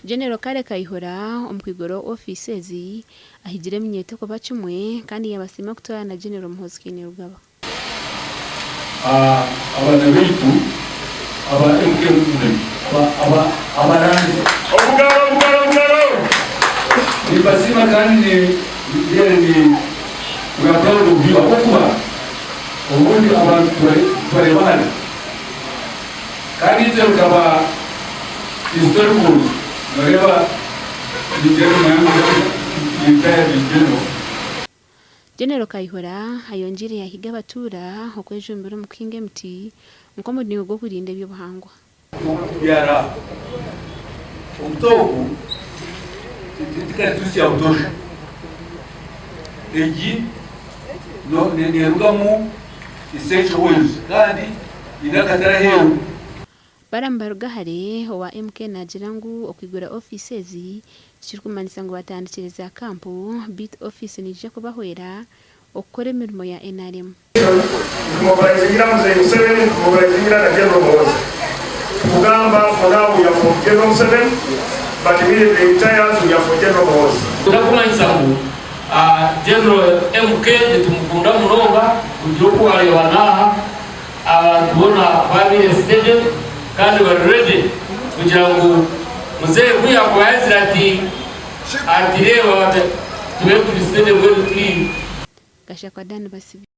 General Kale Kayihura omkwigoro offices ahigire minyete ko bacumwe kandi yabasima kutoya na General Muhoozi Kainerugaba. Abana bitu aba MK abarangi ubugaro ni basima kandi ni proud of you akuba ubundi abantu barebana kandi cyo kaba historical nareba General Kayihura ayongere yahiga abatura okwejumbira mu Kingemti nkomo ni ugo kurinda byo buhangwa yara umtoku tikati tusi ya utosha eji no nerugamu essential oils kandi inakatara heru barambaruga hare wa MK nagirangu okwigura offices kirikumanisa ngo batandikiriza kampu bit office nije kubahwera okore imirimo ya NRM mobilizingira muze Museveni mobilizingira na General Muhoozi kugamba for now we are for General Museveni but immediately retires we are for General Muhoozi tunakumanyisa ngo General MK nitumukunda munonga ujoku wale wanaha tubona family stage kandi bari ready kugira ngo muzeye kuyakwaza ati reba tube tulisende ngo turi gasha kwa Dan Basibi.